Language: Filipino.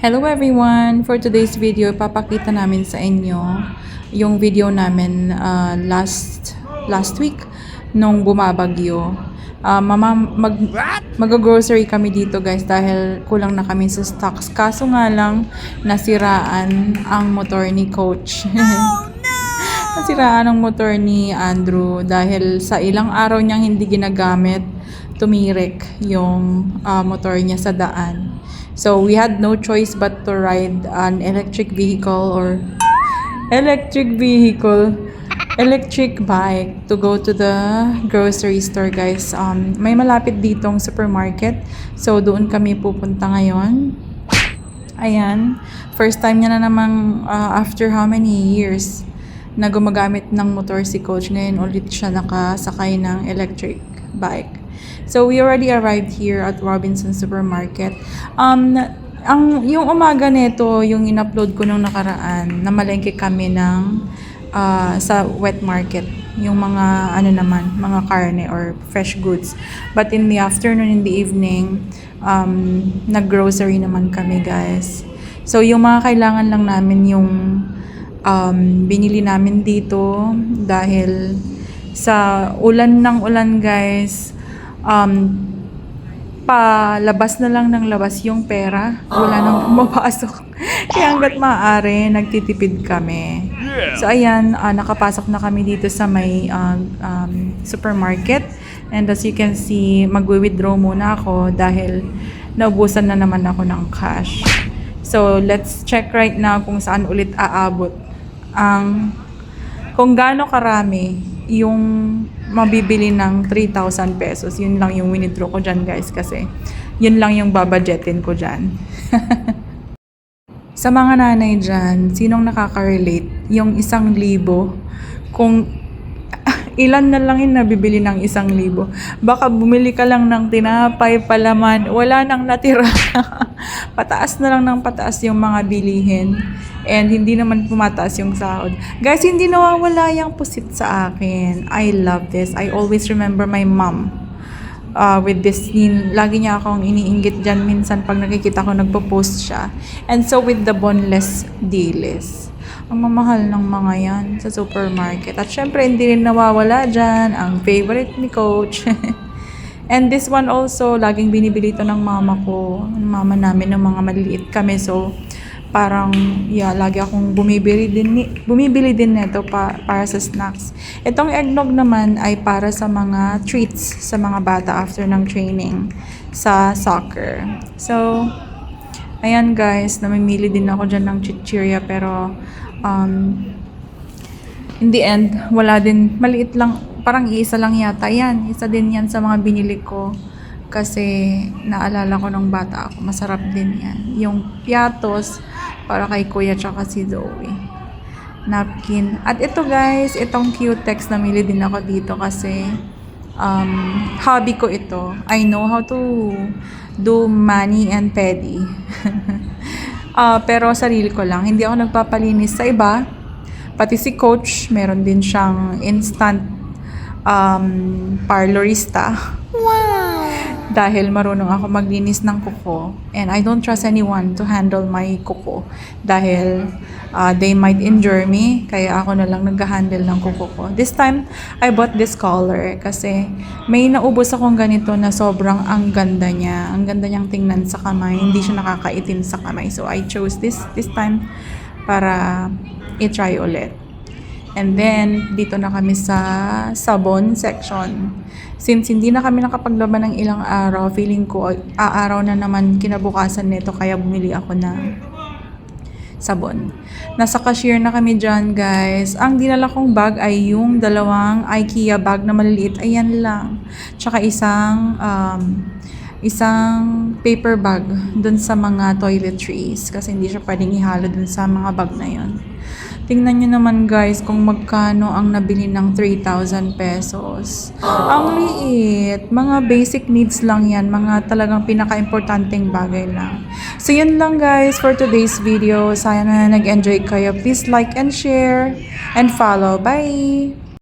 Hello everyone! For today's video, papakita namin sa inyo yung video namin last week nung bumabagyo. Mag-grocery kami dito guys dahil kulang na kami sa stocks. Kaso nga lang, nasiraan ang motor ni Coach. Nasiraan ang motor ni Andrew dahil sa ilang araw niyang hindi ginagamit, tumirik yung motor niya sa daan. So we had no choice but to ride an electric bike to go to the grocery store guys. May malapit ditong supermarket. So doon kami pupunta ngayon. Ayan. First time niya na namang after how many years na gumagamit ng motor si Coach. Ngayon ulit siya nakasakay ng electric bike. So we already arrived here at Robinson Supermarket. Yung umaga nito, yung in-upload ko nung nakaraan, namalengke kami ng sa wet market, yung mga mga karne or fresh goods. But in the afternoon, in the evening, nag-grocery naman kami guys. So yung mga kailangan lang namin yung binili namin dito dahil sa ulan ng ulan guys, palabas na lang ng labas yung pera, wala nang pumapasok. Kaya hanggat maaari nagtitipid kami. So ayan, nakapasok na kami dito sa may supermarket, and as you can see, magwi-withdraw muna ako dahil naubusan na naman ako ng cash. So let's check right now kung saan ulit aabot kung gaano karami yung mabibili ng 3,000 pesos. Yun lang yung winidraw ko dyan guys, kasi yun lang yung babadgetin ko dyan. Sa mga nanay dyan, sinong nakaka-relate yung 1,000, kung ilan na lang yung nabibili ng 1,000? Baka bumili ka lang ng tinapay, palaman, wala nang natira. Pataas na lang ng pataas yung mga bilihin. And hindi naman pumataas yung sahod. Guys, hindi nawawala yung pusit sa akin. I love this. I always remember my mom with this scene. Lagi niya akong iniinggit dyan minsan pag nakikita ko nagpo-post siya. And so with the boneless dilis. Ang mamahal ng mga yan sa supermarket. At syempre, hindi rin nawawala dyan ang favorite ni Coach. And this one also, laging binibili ito ng mama ko. Mama namin ng mga maliliit kami. So, parang, lagi akong bumibili din nito para sa snacks. Itong eggnog naman ay para sa mga treats sa mga bata after ng training sa soccer. So, ayan guys, namimili din ako dyan ng chichirya, pero in the end, wala din, maliit lang, parang isa lang yata yan. Isa din yan sa mga binili ko. Kasi naalala ko nung bata ako, masarap din yan. Yung piatos, para kay Kuya tsaka si Zoe. Napkin. At ito guys, itong Q-Tex, namili din ako dito kasi hobby ko ito. I know how to do mani and pedi. Pero sarili ko lang. Hindi ako nagpapalinis sa iba. Pati si Coach, meron din siyang instant parlorista. Wow! Dahil marunong ako maglinis ng kuko. And I don't trust anyone to handle my kuko. Dahil they might injure me. Kaya ako na lang nag-handle ng kuko ko. This time, I bought this color. Kasi may naubos akong ganito na sobrang ang ganda niya. Ang ganda niyang tingnan sa kamay. Hindi siya nakakaitim sa kamay. So I chose this time para i-try ulit. And then, dito na kami sa sabon section. Since hindi na kami nakapaglaban ng ilang araw, feeling ko aaraw na naman kinabukasan nito, kaya bumili ako ng sabon. Nasa cashier na kami dyan guys. Ang dinala kong bag ay yung 2 IKEA bag na maliliit. Ayan lang. Tsaka isang paper bag dun sa mga toiletries. Kasi hindi siya pwedeng ihalo dun sa mga bag na yon. Tingnan nyo naman guys kung magkano ang nabili ng 3,000 pesos. Ang liit. Mga basic needs lang yan. Mga talagang pinaka-importanteng bagay lang. So yun lang guys for today's video. Sana nag-enjoy kayo. Please like and share and follow. Bye!